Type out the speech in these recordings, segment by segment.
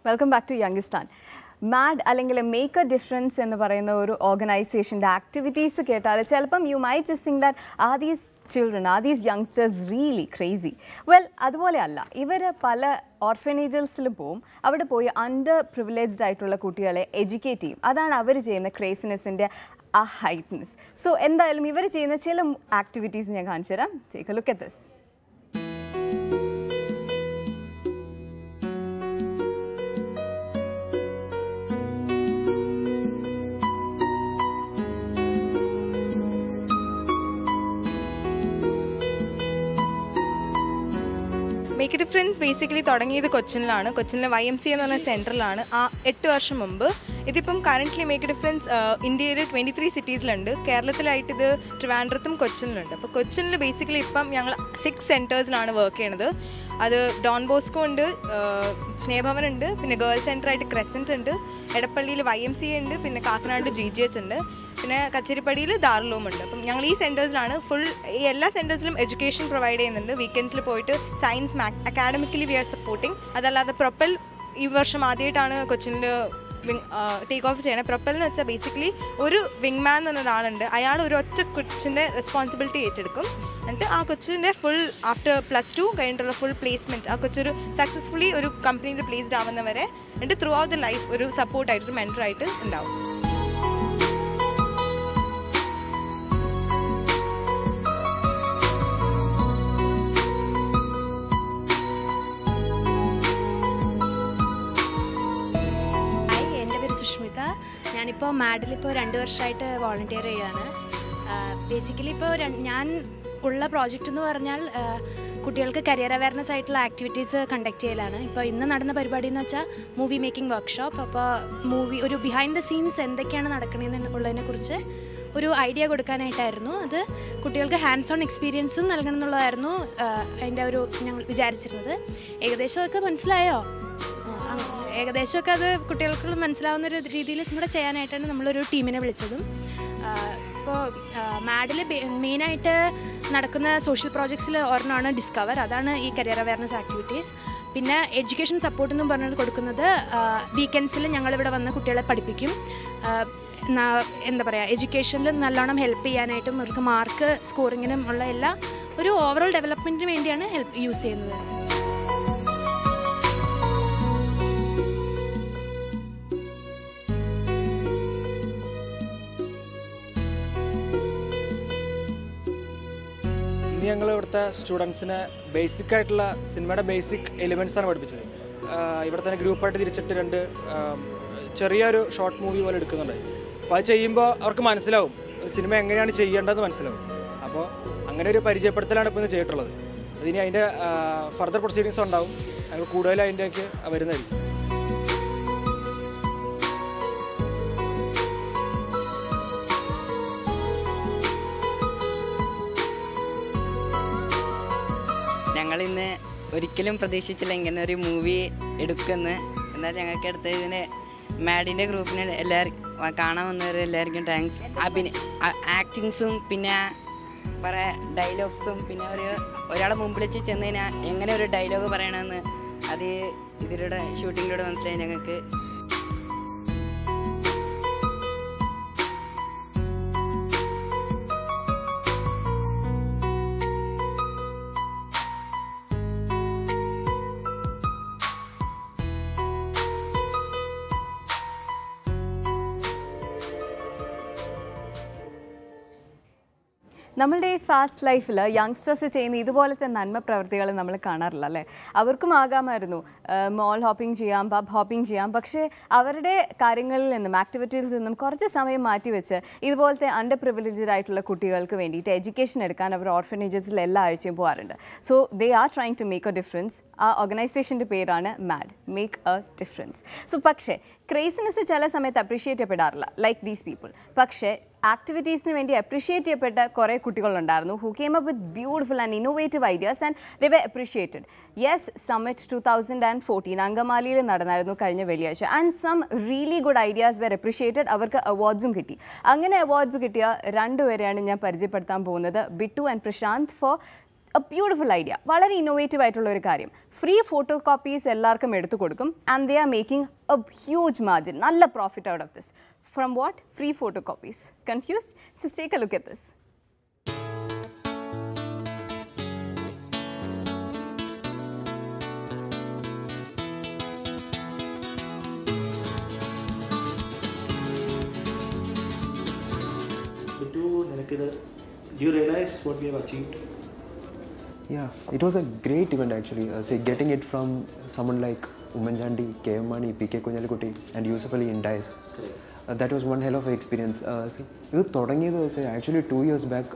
Welcome back to Youngistan. MAD അല്ലെങ്കിൽ Make a Difference എന്ന് പറയുന്ന ഒരു ഓർഗനൈസേഷൻ്റെ ആക്ടിവിറ്റീസ് കേട്ടാൽ ചിലപ്പം you might just think that are these children, are these youngsters really crazy? Well, അതുപോലെ അല്ല. ഇവർ പല ഓർഫനേജസിലും പോവും. അവിടെ പോയി അണ്ടർ പ്രിവിലേജ്ഡ് ആയിട്ടുള്ള കുട്ടികളെ എഡ്യൂക്കേറ്റ് ചെയ്യും. അതാണ് അവർ ചെയ്യുന്ന ക്രേസിനെസ്സിൻ്റെ ആ ഹൈറ്റ്നെസ്. സോ എന്തായാലും ഇവർ ചെയ്യുന്ന ചില ആക്ടിവിറ്റീസ് ഞാൻ കാണിച്ചു തരാം. Take a look at this. Make a difference basically തുടങ്ങിയത് കൊച്ചിനിലാണ്. കൊച്ചിനിലെ YMCA എന്ന് പറഞ്ഞ സെൻറ്ററിലാണ് 8 വർഷം മുമ്പ്. ഇതിപ്പം കറൻ്റ്ലി മേക്ക് എ ഡിഫറൻസ് ഇന്ത്യയിൽ 23 സിറ്റീസിലുണ്ട്. കേരളത്തിലായിട്ട് ഇത് ട്രിവാൻഡ്രത്തും കൊച്ചിനിലുണ്ട്. അപ്പോൾ കൊച്ചിനിൽ ബേസിക്കലി ഇപ്പം ഞങ്ങൾ 6 സെൻറ്റേഴ്സിലാണ് വർക്ക് ചെയ്യണത്. അത് ഡോൺ ബോസ്കോ ഉണ്ട്, സ്നേഹഭവൻ ഉണ്ട്, പിന്നെ ഗേൾസ് സെൻ്ററായിട്ട് ക്രെസൻറ്റ് ഉണ്ട്, എടപ്പള്ളിയിൽ YMCA ഉണ്ട്, പിന്നെ കാക്കനാട് GGH ഉണ്ട്, പിന്നെ കച്ചേരിപ്പടിയിൽ ദാറുലൂം ഉണ്ട്. അപ്പം ഞങ്ങൾ ഈ സെൻറ്റേഴ്സിലാണ് ഈ എല്ലാ സെൻറ്റേഴ്സിലും എഡ്യൂക്കേഷൻ പ്രൊവൈഡ് ചെയ്യുന്നുണ്ട്. വീക്കെൻഡ്സിൽ പോയിട്ട് science academically we are supporting. അതല്ലാതെ പ്രൊപ്പൽ ഈ വർഷം ആദ്യമായിട്ടാണ് കൊച്ചിനിൽ ടേക്ക് ഓഫ് ചെയ്യണേ. പ്രൊപ്പൽ എന്ന് വെച്ചാൽ ബേസിക്കലി ഒരു വിങ് മാൻ എന്ന ഒരാളുണ്ട്. അയാൾ ഒരു ഒറ്റ കൊച്ചിൻ്റെ റെസ്പോൺസിബിലിറ്റി ഏറ്റെടുക്കും. എന്നിട്ട് ആ കൊച്ചിൻ്റെ ഫുൾ ആഫ്റ്റർ +2 കഴിഞ്ഞിട്ടുള്ള ഫുൾ പ്ലേസ്മെൻറ്റ് ആ കൊച്ചൊരു സക്സസ്ഫുള്ളി ഒരു കമ്പനിയിൽ പ്ലേസ്ഡ് ആവുന്നവരെ എന്നിട്ട് ത്രൂ ഔട്ട് ദ ലൈഫ് ഒരു സപ്പോർട്ടായിട്ട് ഒരു മെൻറ്ററായിട്ട് ഉണ്ടാവും. സുഷ്മിത. ഞാനിപ്പോൾ മാഡിലിപ്പോൾ 2 വർഷമായിട്ട് വോളണ്ടിയർ ചെയ്യാണ്. ബേസിക്കലി ഇപ്പോൾ ഞാൻ ഉള്ള പ്രോജക്റ്റ് എന്ന് പറഞ്ഞാൽ കുട്ടികൾക്ക് കരിയർ അവയർനെസ് ആയിട്ടുള്ള ആക്ടിവിറ്റീസ് കണ്ടക്ട് ചെയ്യലാണ്. ഇപ്പോൾ ഇന്ന് നടന്ന പരിപാടി എന്ന് വെച്ചാൽ മൂവി മേക്കിംഗ് വർക്ക്ഷോപ്പ്. അപ്പോൾ ഒരു ബിഹൈൻഡ് ദ സീൻസ് എന്തൊക്കെയാണ് നടക്കണമെന്നുള്ളതിനെക്കുറിച്ച് ഒരു ഐഡിയ കൊടുക്കാനായിട്ടായിരുന്നു. അത് കുട്ടികൾക്ക് ഹാൻഡ്സ് ഓൺ എക്സ്പീരിയൻസും നൽകണം എന്നുള്ളതായിരുന്നു അതിൻ്റെ ഞങ്ങൾ വിചാരിച്ചിരുന്നത്. ഏകദേശമൊക്കെ മനസ്സിലായോ? ഏകദേശമൊക്കെ അത് കുട്ടികൾക്ക് മനസ്സിലാവുന്ന ഒരു രീതിയിൽ കൂടെ ചെയ്യാനായിട്ടാണ് നമ്മളൊരു ടീമിനെ വിളിച്ചതും. ഇപ്പോൾ മാഡിൽ മെയിനായിട്ട് നടക്കുന്ന സോഷ്യൽ പ്രോജക്ട്സിൽ ഒരെണ്ണമാണ് ഡിസ്കവർ. അതാണ് ഈ കരിയർ അവയർനെസ് ആക്ടിവിറ്റീസ്. പിന്നെ എഡ്യൂക്കേഷൻ സപ്പോർട്ട് എന്നും പറഞ്ഞത് കൊടുക്കുന്നത് വീക്കെൻഡ്സിൽ ഞങ്ങളിവിടെ വന്ന് കുട്ടികളെ പഠിപ്പിക്കും. എന്താ പറയുക, എഡ്യൂക്കേഷനിൽ നല്ലോണം ഹെൽപ്പ് ചെയ്യാനായിട്ടും അവർക്ക് മാർക്ക് സ്കോറിങ്ങിനും ഉള്ള എല്ലാ ഒരു ഓവറോൾ ഡെവലപ്മെൻറ്റിന് വേണ്ടിയാണ് യൂസ് ചെയ്യുന്നത്. ഞങ്ങൾ ഇവിടുത്തെ സ്റ്റുഡൻസിനെ ബേസിക്കായിട്ടുള്ള സിനിമയുടെ ബേസിക് എലിമെൻറ്റ്സാണ് പഠിപ്പിച്ചത്. ഇവിടെ തന്നെ ഗ്രൂപ്പായിട്ട് തിരിച്ചിട്ട് 2 ചെറിയൊരു ഷോർട്ട് മൂവി പോലെ എടുക്കുന്നുണ്ട്. അപ്പോൾ അത് ചെയ്യുമ്പോൾ അവർക്ക് മനസ്സിലാവും ഒരു സിനിമ എങ്ങനെയാണ് ചെയ്യേണ്ടതെന്ന് മനസ്സിലാവും. അപ്പോൾ അങ്ങനെ ഒരു പരിചയപ്പെടുത്തലാണ് ഇപ്പോൾ ഇന്ന് ചെയ്തിട്ടുള്ളത്. അതിന് അതിൻ്റെ ഫർദർ പ്രൊസീഡിങ്സ് ഉണ്ടാവും. അത് കൂടുതൽ അതിൻ്റെയൊക്കെ വരുന്നതായിരിക്കും. ഞങ്ങളിന്ന് ഒരിക്കലും പ്രതീക്ഷിച്ചില്ല ഇങ്ങനെ ഒരു മൂവി എടുക്കുമെന്ന്. എന്നാൽ ഞങ്ങൾക്ക് അടുത്തതിന് മാഡിൻ്റെ ഗ്രൂപ്പിന് കാണാൻ വന്നവരെല്ലാവർക്കും താങ്ക്സ്. ആക്ടിങ്സും പിന്നെ ഡയലോഗ്സും പിന്നെ ഒരാളെ മുമ്പിൽ വെച്ച് ചെന്ന് കഴിഞ്ഞാൽ എങ്ങനെ ഒരു ഡയലോഗ് പറയണമെന്ന് അത് ഇതിലൂടെ ഷൂട്ടിങ്ങിലൂടെ മനസ്സിലായി ഞങ്ങൾക്ക്. നമ്മളുടെ ഫാസ്റ്റ് ലൈഫിൽ യങ്സ്റ്റേഴ്സ് ചെയ്യുന്ന ഇതുപോലത്തെ നന്മ പ്രവൃത്തികൾ നമ്മൾ കാണാറില്ല അല്ലേ? അവർക്കും ആകാമായിരുന്നു മോൾ ഹോപ്പിംഗ് ചെയ്യാം, പബ് ഹോപ്പിംഗ് ചെയ്യാം. പക്ഷേ അവരുടെ കാര്യങ്ങളിൽ നിന്നും ആക്ടിവിറ്റീസിൽ നിന്നും കുറച്ച് സമയം മാറ്റിവെച്ച് ഇതുപോലത്തെ അണ്ടർ പ്രിവിലേജ്ഡ് ആയിട്ടുള്ള കുട്ടികൾക്ക് വേണ്ടിയിട്ട് എഡ്യൂക്കേഷൻ എടുക്കാൻ അവർ ഓർഫനേജസിൽ എല്ലാ ആഴ്ചയും പോകാറുണ്ട്. So they are trying to make a difference. ആ ഓർഗനൈസേഷൻ്റെ പേരാണ് MAD, make a difference. So പക്ഷേ ക്രേസിനെസ് ചില സമയത്ത് അപ്രീഷിയേറ്റ് ചെയ്യപ്പെടാറില്ല, ലൈക്ക് ദീസ് പീപ്പിൾ. പക്ഷേ ആക്ടിവിറ്റീസിന് വേണ്ടി അപ്രീഷിയേറ്റ് ചെയ്യപ്പെട്ട കുറേ കുട്ടികളുണ്ടായിരുന്നു who came up with beautiful and innovative ideas and they were appreciated. Yes, Summit 2014 അങ്കമാലിയിൽ നടന്നായിരുന്നു കഴിഞ്ഞ വെള്ളിയാഴ്ച. And some really good ideas were appreciated. അവർക്ക് അവാർഡ്സും കിട്ടി. അങ്ങനെ അവാർഡ്സ് കിട്ടിയ 2 പേരെയാണ് ഞാൻ പരിചയപ്പെടുത്താൻ പോകുന്നത്. Bittu and Prashant for a beautiful idea, വളരെ ഇന്നോവേറ്റീവ് ആയിട്ടുള്ള ഒരു കാര്യം. ഫ്രീ ഫോട്ടോ കോപ്പീസ് എല്ലാവർക്കും എടുത്തു കൊടുക്കും and they are making a huge margin, നല്ല profit out of this. From what? Free photo copies. Confused? Just take a look at this. Do you realize what we have achieved? Yeah, it was a great event actually. Say getting it from someone like Umanjandi, K.M. Mani, P.K. Kunjalikutti and Yusuf Ali in DICE. That was one hell of an experience. See, this started actually 2 years back.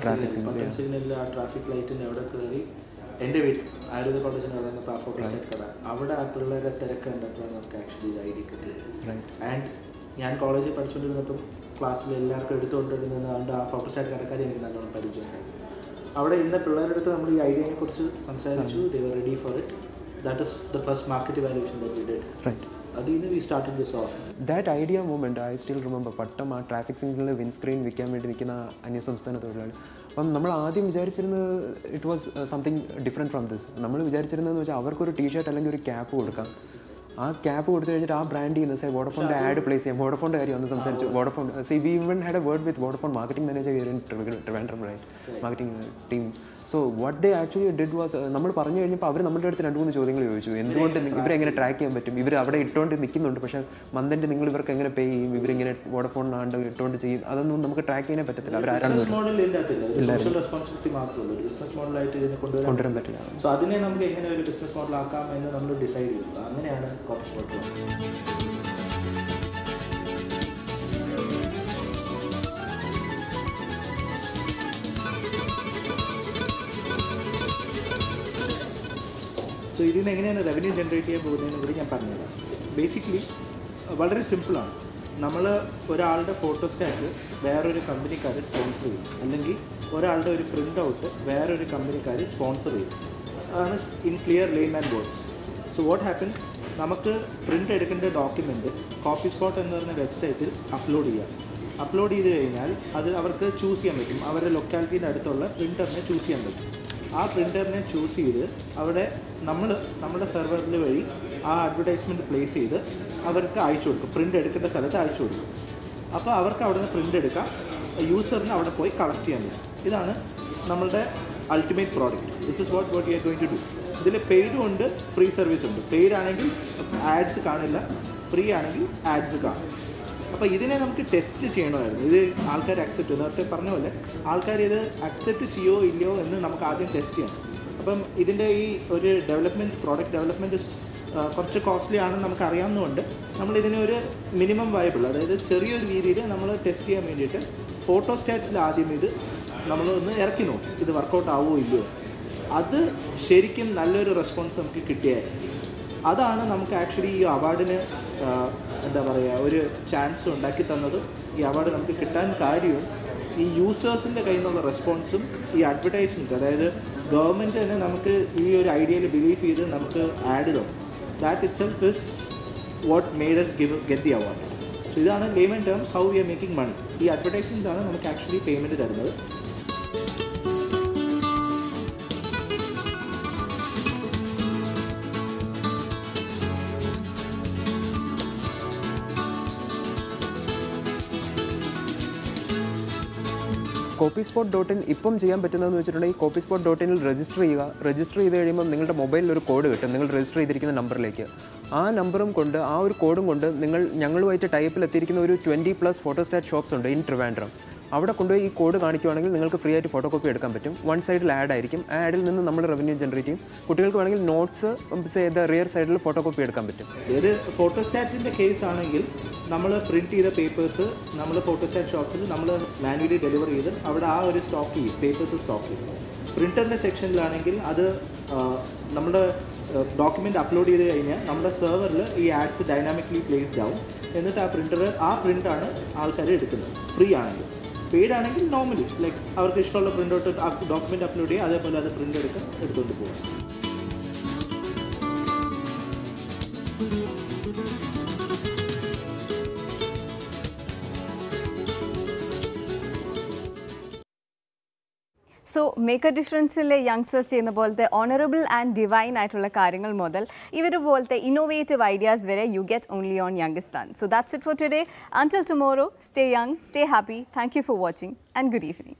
Traffic signal, traffic light in ever curry. എൻ്റെ വീട്ടിൽ ആയുർവേദ കോളേജിന് അവിടെ നിന്ന് photostat കട അവിടെ ആ പിള്ളേരെ തിരക്ക് കണ്ടപ്പോഴാണ് നമുക്ക് ആക്ച്വലി ഇത് ഐഡിയ കിട്ടിയത്. ആൻഡ് ഞാൻ കോളേജിൽ പഠിച്ചുകൊണ്ടിരുന്നപ്പം ക്ലാസ്സിൽ എല്ലാവർക്കും എടുത്തുകൊണ്ടിരുന്നത് അതുകൊണ്ട് ആ ഫോട്ടോസ്റ്റാറ്റ് കടക്കാർ എനിക്ക് നല്ലോണം പരിചയമുണ്ടായിരുന്നു. അവിടെ ഇരുന്ന പിള്ളേരുടെ അടുത്ത് നമ്മൾ ഈ ഐഡിയയെ കുറിച്ച് സംസാരിച്ചു. They were ready for it. That is the first market evaluation that we did. Right. അതിന് we started this off. That idea moment I still remember. Pattom ആ ട്രാഫിക് സിഗ്നലിൽ വിൻസ്ക്രീൻ വിൽക്കാൻ വേണ്ടി നിൽക്കുന്ന അന്യസംസ്ഥാന തൊഴിലാളി. അപ്പം നമ്മൾ ആദ്യം വിചാരിച്ചിരുന്നത് it was something different from this. നമ്മൾ വിചാരിച്ചിരുന്നതെന്ന് വെച്ചാൽ അവർക്കൊരു ടീഷർട്ട് അല്ലെങ്കിൽ ഒരു ക്യാപ്പ് കൊടുക്കാം. ആ ക്യാപ്പ് കൊടുത്തു കഴിഞ്ഞിട്ട് ആ ബ്രാൻഡ് ചെയ്യുന്ന സേ വോഡഫോണിൻ്റെ ആഡ് പ്ലേസ് ചെയ്യാം. വോഡഫോണിൻ്റെ കാര്യം ഒന്ന് സംസാരിച്ചു. Vodafone see we even had a word with Vodafone marketing manager in Trivandrum, right, marketing team. So what they actually did was, നമ്മൾ പറഞ്ഞു കഴിഞ്ഞപ്പോൾ അവർ നമ്മുടെ അടുത്ത് 2-3 ചോദ്യങ്ങൾ ചോദിച്ചു. എന്തുകൊണ്ട് ഇവരെങ്ങനെ ട്രാക്ക് ചെയ്യാൻ പറ്റും? ഇവർ അവിടെ ഇട്ടുകൊണ്ട് നിൽക്കുന്നുണ്ട്, പക്ഷേ മന്തിൻ്റെ നിങ്ങൾ ഇവർക്ക് എങ്ങനെ പേ ചെയ്യും? ഇവരിങ്ങനെ വോഡഫോൺ ആണ്ട് ഇട്ടുകൊണ്ട് ചെയ്യും, അതൊന്നും നമുക്ക് ട്രാക്ക് ചെയ്യാൻ പറ്റത്തില്ല. അവരാരാണെന്ന് കൊണ്ടുവരാൻ പറ്റില്ല. സോ അതിനെ നമുക്ക് എങ്ങനെ ഒരു ബിസിനസ് മോഡൽ ആക്കാം എന്ന് നമ്മൾ ഡിസൈഡ് ചെയ്തു. അങ്ങനെയാണ് കോപ്പി. സോ ഇതിൽ നിന്ന് എങ്ങനെയാണ് റവന്യൂ ജനറേറ്റ് ചെയ്യാൻ പോകുന്നതെന്ന് കൂടി ഞാൻ പറഞ്ഞുതരാം. ബേസിക്കലി വളരെ സിമ്പിളാണ്. നമ്മൾ ഒരാളുടെ ഫോട്ടോസ്റ്റാറ്റ് വേറൊരു കമ്പനിക്കാർ സ്പോൺസർ ചെയ്യും, അല്ലെങ്കിൽ ഒരാളുടെ ഒരു പ്രിൻ്റ് ഔട്ട് വേറൊരു കമ്പനിക്കാർ സ്പോൺസർ ചെയ്യും. അതാണ് in clear layman words. So what happens, നമുക്ക് പ്രിൻ്റ് എടുക്കേണ്ട ഡോക്യുമെൻറ്റ് കോപ്പി സ്പോട്ട് എന്ന് പറഞ്ഞ വെബ്സൈറ്റിൽ അപ്ലോഡ് ചെയ്യാം. അപ്ലോഡ് ചെയ്ത് കഴിഞ്ഞാൽ അത് അവർക്ക് ചൂസ് ചെയ്യാൻ പറ്റും. അവരുടെ ലൊക്കാലിറ്റീൻ്റെ അടുത്തുള്ള പ്രിൻ്ററിനെ ചൂസ് ചെയ്യാൻ പറ്റും. ആ പ്രിൻ്ററിനെ ചൂസ് ചെയ്ത് അവിടെ നമ്മുടെ സെർവറിൽ വഴി ആ അഡ്വർടൈസ്മെൻറ്റ് പ്ലേസ് ചെയ്ത് അവർക്ക് അയച്ചു കൊടുക്കും. പ്രിൻ്റ് എടുക്കേണ്ട സ്ഥലത്ത് അയച്ചു കൊടുക്കും. അപ്പോൾ അവർക്ക് അവിടെ നിന്ന് പ്രിൻ്റ് എടുക്കാം, യൂസറിന് അവിടെ പോയി കളക്ട് ചെയ്യാൻ പറ്റും. ഇതാണ് നമ്മളുടെ ultimate product. This is what you are going to do. ഇതിൽ പെയ്ഡും ഉണ്ട്, ഫ്രീ സർവീസ് ഉണ്ട്. പെയ്ഡ് ആണെങ്കിൽ ആഡ്സ് കാണില്ല, ഫ്രീ ആണെങ്കിൽ ആഡ്സ് കാണും. അപ്പോൾ ഇതിനെ നമുക്ക് ടെസ്റ്റ് ചെയ്യണമായിരുന്നു. ഇത് ആൾക്കാർ അക്സെപ്റ്റ്, നേരത്തെ പറഞ്ഞ പോലെ ആൾക്കാർ ഇത് അക്സെപ്റ്റ് ചെയ്യോ ഇല്ലയോ എന്ന് നമുക്ക് ആദ്യം ടെസ്റ്റ് ചെയ്യണം. അപ്പം ഇതിൻ്റെ ഈ ഒരു പ്രോഡക്റ്റ് ഡെവലപ്മെൻറ്റ് കുറച്ച് കോസ്റ്റ്ലി ആണെന്ന് നമുക്ക് അറിയാവുന്നതുകൊണ്ട് നമ്മളിതിനെ ഒരു മിനിമം വയബിൾ, അതായത് ചെറിയൊരു രീതിയിൽ നമ്മൾ ടെസ്റ്റ് ചെയ്യാൻ വേണ്ടിയിട്ട് ഫോട്ടോസ്റ്റാറ്റ്സിൽ ആദ്യം ഇത് നമ്മളൊന്ന് ഇറക്കി നോക്കും, ഇത് വർക്കൗട്ട് ആവുമോ ഇല്ലയോ. അത് ശരിക്കും നല്ലൊരു റെസ്പോൺസ് നമുക്ക് കിട്ടിയായിരുന്നു. അതാണ് നമുക്ക് ആക്ച്വലി ഈ അവാർഡിന് എന്താ പറയുക ഒരു ചാൻസ് ഉണ്ടാക്കി തന്നതും ഈ അവാർഡ് നമുക്ക് കിട്ടാൻ കാര്യവും ഈ യൂസേഴ്സിൻ്റെ കയ്യിൽ നിന്നുള്ള റെസ്പോൺസും ഈ അഡ്വർടൈസ്മെൻറ്റ്, അതായത് ഗവൺമെൻറ് തന്നെ നമുക്ക് ഈ ഒരു ഐഡിയയിൽ ബിലീവ് ചെയ്ത് നമുക്ക് ആഡ് തന്നു. That itself is what made us get the award. So ഇതാണ് layman terms how we are making money. ഈ അഡ്വർടൈസ്മെൻറ്റ്സ് ആണ് നമുക്ക് ആക്ച്വലി പേയ്മെൻറ്റ് തരുന്നത്. Copyspot.in ഇപ്പം ചെയ്യാൻ പറ്റുന്നതെന്ന് വെച്ചിട്ടുണ്ടെങ്കിൽ Copyspot.in രജിസ്റ്റർ ചെയ്യുക. രജിസ്റ്റർ ചെയ്ത് കഴിയുമ്പോൾ നിങ്ങളുടെ മൊബൈലിൽ ഒരു കോഡ് കിട്ടും, നിങ്ങൾ രജിസ്റ്റർ ചെയ്തിരിക്കുന്ന നമ്പറിലേക്ക്. ആ നമ്പറും കൊണ്ട് ആ ഒരു കോഡും കൊണ്ട് ഞങ്ങളുമായിട്ട് ടൈപ്പിൽ എത്തിയിരിക്കുന്ന ഒരു 20+ ഫോട്ടോസ്റ്റാറ്റ് ഷോപ്സ് ഉണ്ട് ഇൻ ട്രിവാൻഡ്രം. അവിടെ കൊണ്ടുപോയി ഈ കോഡ് കാണിക്കുവാണെങ്കിൽ നിങ്ങൾക്ക് ഫ്രീ ആയിട്ട് ഫോട്ടോ കോപ്പി എടുക്കാൻ പറ്റും. വൺ സൈഡിൽ ആഡ് ആയിരിക്കും, ആ ആഡിൽ നിന്ന് നമ്മൾ റവന്യൂ ജനറേറ്റ് ചെയ്യും. കുട്ടികൾക്ക് വേണമെങ്കിൽ നോട്ട്സ് റിയർ സൈഡിൽ ഫോട്ടോ കോപ്പി എടുക്കാൻ പറ്റും. ഇത് ഫോട്ടോസ്റ്റാറ്റിൻ്റെ കേസ് ആണെങ്കിൽ നമ്മൾ പ്രിൻറ്റ് ചെയ്ത പേപ്പേഴ്സ് നമ്മൾ ഫോട്ടോസ്റ്റാറ്റ് ഷോപ്സിൽ നമ്മൾ മാനുവലി ഡെലിവർ ചെയ്ത് അവിടെ ആ ഒരു സ്റ്റോക്ക് ചെയ്യും, പേപ്പേഴ്സ് സ്റ്റോക്ക് ചെയ്യും. പ്രിൻറ്ററിൻ്റെ സെക്ഷനിലാണെങ്കിൽ അത് നമ്മുടെ ഡോക്യുമെൻ്റ് അപ്ലോഡ് ചെയ്ത് കഴിഞ്ഞാൽ നമ്മുടെ സെർവറിൽ ഈ ആഡ്സ് ഡൈനാമിക്കലി പ്ലേസ്ഡ് ആവും. എന്നിട്ട് ആ പ്രിൻ്റാണ് ആൾക്കാർ എടുക്കുന്നത്, ഫ്രീ ആണെങ്കിൽ. പെയ്ഡ് ആണെങ്കിൽ നോർമലി ലൈക്ക് അവർക്ക് ഇഷ്ടമുള്ള പ്രിൻ്റ് ഔട്ട് ഡോക്യുമെൻ്റ് അപ്ലോഡ് ചെയ്യുക, അതേപോലെ അത് പ്രിൻ്റ് എടുത്തുകൊണ്ട് പോകും. സോ മേക്ക് എ ഡിഫറൻസിലെ യങ്സ്റ്റേഴ്സ് ചെയ്യുന്ന പോലത്തെ ഓണറബിൾ ആൻഡ് ഡിവൈൻ ആയിട്ടുള്ള കാര്യങ്ങൾ മുതൽ ഇവർ പോലത്തെ ഇന്നോവേറ്റീവ് ഐഡിയാസ് വരെ you get only on Youngistaan. So that's it for today. Until tomorrow, stay young, stay happy. Thank you for watching and good evening.